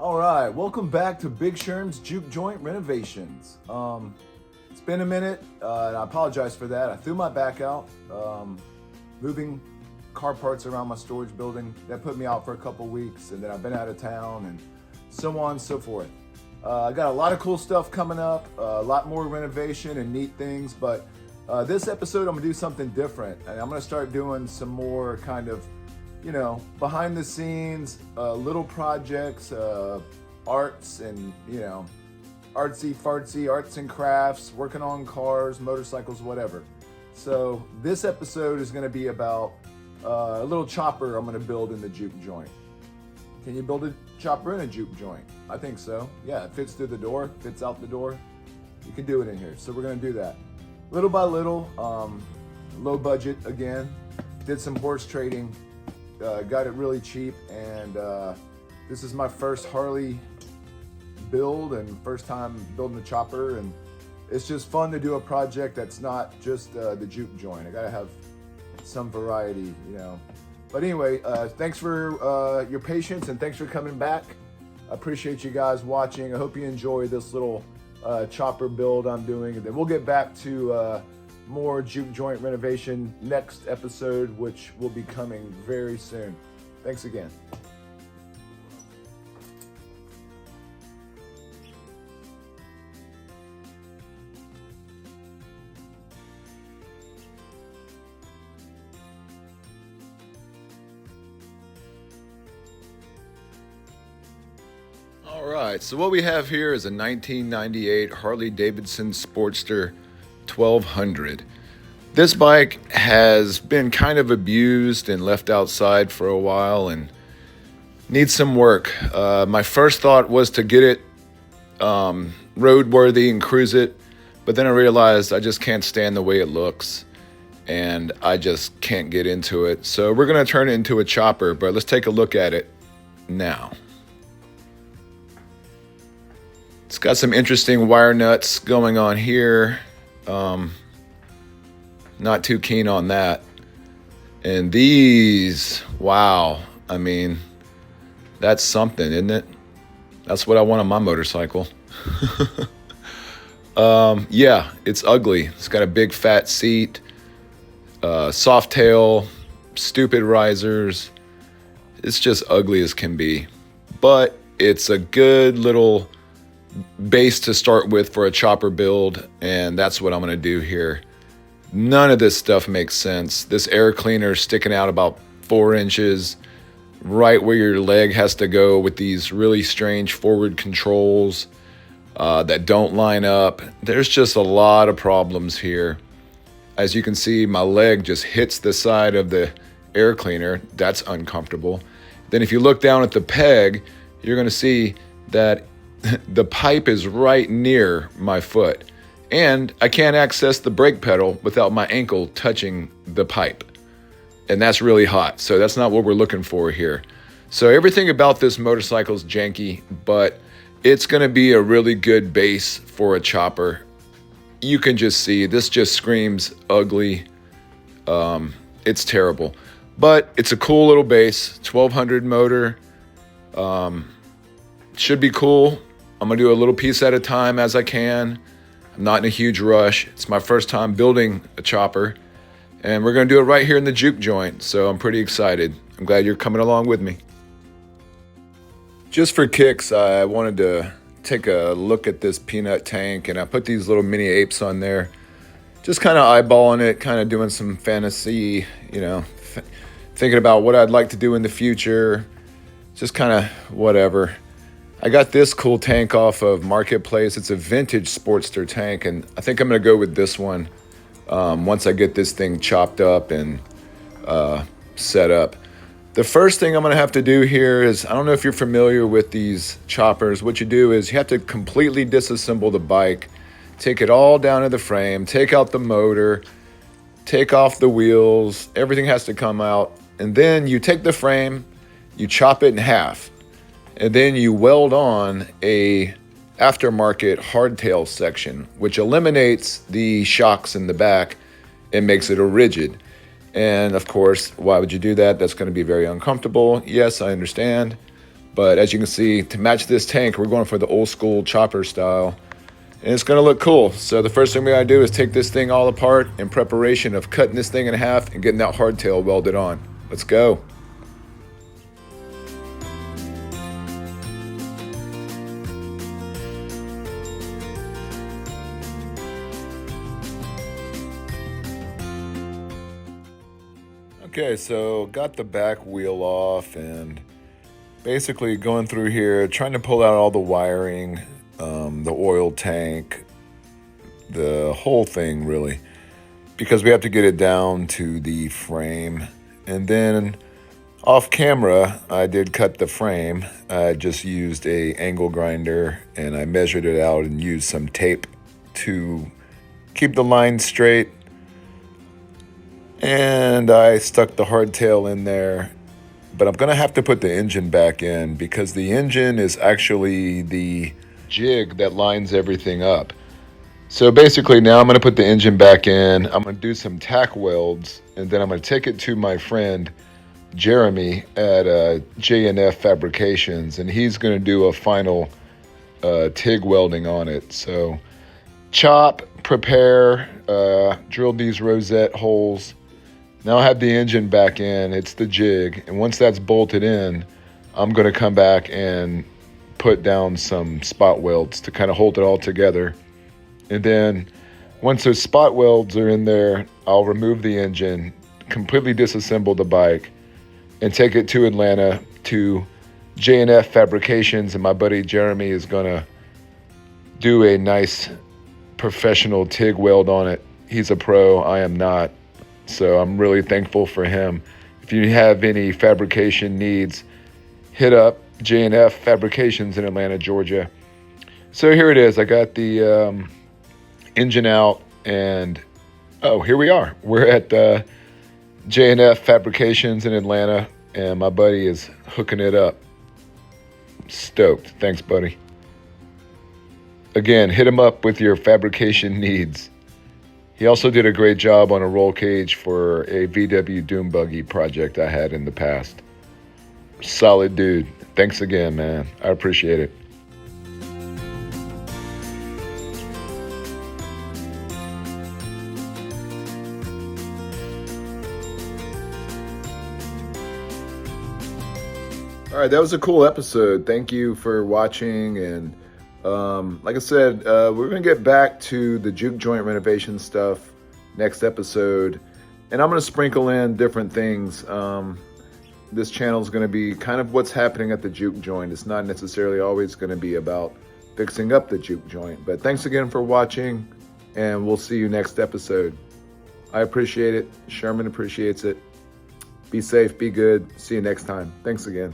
All right, welcome back to Big Sherm's Juke Joint Renovations. It's been a minute, and I apologize for that. I threw my back out, moving car parts around my storage building. That put me out for a couple weeks, and then I've been out of town, and so on and so forth. I got a lot of cool stuff coming up, a lot more renovation and neat things, but this episode I'm gonna do something different, and I'm gonna start doing some more kind of behind the scenes, little projects, arts and, artsy fartsy, arts and crafts, working on cars, motorcycles, whatever. So this episode is going to be about a little chopper I'm going to build in the juke joint. Can you build a chopper in a juke joint? I think so. Yeah, it fits through the door, fits out the door. You can do it in here. So we're going to do that. Little by little, low budget again. Did some horse trading. Got it really cheap, and this is my first Harley build and first time building a chopper, and it's just fun to do a project that's not just the juke joint. I gotta have some variety, But anyway, thanks for your patience and thanks for coming back. I appreciate you guys watching. I hope you enjoy this little chopper build I'm doing, and then we'll get back to more juke joint renovation next episode, which will be coming very soon. Thanks again. All right, so what we have here is a 1998 Harley-Davidson Sportster 1200. This bike has been kind of abused and left outside for a while and needs some work. My first thought was to get it roadworthy and cruise it, but then I realized I just can't stand the way it looks and I just can't get into it. So we're gonna turn it into a chopper, but let's take a look at it now. It's got some interesting wire nuts going on here. Not too keen on that. And these, wow. I mean, that's something, isn't it? That's what I want on my motorcycle. Yeah, it's ugly. It's got a big fat seat, soft tail, stupid risers. It's just ugly as can be. But it's a good little base to start with for a chopper build, and that's what I'm going to do here. None of this stuff makes sense. This air cleaner is sticking out about 4 inches, right where your leg has to go, with these really strange forward controls that don't line up. There's just a lot of problems here. As you can see, my leg just hits the side of the air cleaner. That's uncomfortable. Then if you look down at the peg, you're going to see that the pipe is right near my foot, and I can't access the brake pedal without my ankle touching the pipe, and that's really hot. So that's not what we're looking for here. So everything about this motorcycle is janky, but it's going to be a really good base for a chopper. You can just see this just screams ugly. It's terrible, but it's a cool little base. 1200 motor. Should be cool. I'm going to do a little piece at a time as I can. I'm not in a huge rush. It's my first time building a chopper, and we're going to do it right here in the juke joint, so I'm pretty excited. I'm glad you're coming along with me. Just for kicks, I wanted to take a look at this peanut tank, and I put these little mini apes on there. Just kind of eyeballing it, kind of doing some fantasy, thinking about what I'd like to do in the future. Just kind of whatever. I got this cool tank off of Marketplace. It's a vintage Sportster tank, and I think I'm going to go with this one once I get this thing chopped up and set up. The first thing I'm going to have to do here is, I don't know if you're familiar with these choppers. What you do is you have to completely disassemble the bike, take it all down to the frame, take out the motor, take off the wheels. Everything has to come out, and then you take the frame, you chop it in half. And then you weld on a aftermarket hardtail section, which eliminates the shocks in the back and makes it a rigid. And of course, why would you do that? That's going to be very uncomfortable. Yes, I understand. But as you can see, to match this tank, we're going for the old school chopper style. And it's gonna look cool. So the first thing we gotta do is take this thing all apart in preparation of cutting this thing in half and getting that hardtail welded on. Let's go. Okay, so got the back wheel off and basically going through here, trying to pull out all the wiring, the oil tank, the whole thing really, because we have to get it down to the frame. And then off camera, I did cut the frame. I just used a angle grinder and I measured it out and used some tape to keep the line straight. And I stuck the hardtail in there, but I'm gonna have to put the engine back in because the engine is actually the jig that lines everything up. So basically now I'm gonna put the engine back in, I'm gonna do some tack welds, and then I'm gonna take it to my friend Jeremy at J&F Fabrications, and he's gonna do a final TIG welding on it. So chop, prepare, drill these rosette holes. Now I have the engine back in, it's the jig, and once that's bolted in, I'm gonna come back and put down some spot welds to kind of hold it all together. And then once those spot welds are in there, I'll remove the engine, completely disassemble the bike, and take it to Atlanta to J&F Fabrications, and my buddy Jeremy is gonna do a nice professional TIG weld on it. He's a pro, I am not. So I'm really thankful for him. If you have any fabrication needs, hit up J&F Fabrications in Atlanta, Georgia. So here it is. I got the engine out, and here we are. We're at J&F Fabrications in Atlanta, and my buddy is hooking it up. Stoked. Thanks, buddy. Again, hit him up with your fabrication needs. He also did a great job on a roll cage for a VW Doom Buggy project I had in the past. Solid dude. Thanks again, man. I appreciate it. All right, that was a cool episode. Thank you for watching. And like I said, we're going to get back to the juke joint renovation stuff next episode. And I'm going to sprinkle in different things. This channel is going to be kind of what's happening at the juke joint. It's not necessarily always going to be about fixing up the juke joint. But thanks again for watching, and we'll see you next episode. I appreciate it. Sherman appreciates it. Be safe, be good. See you next time. Thanks again.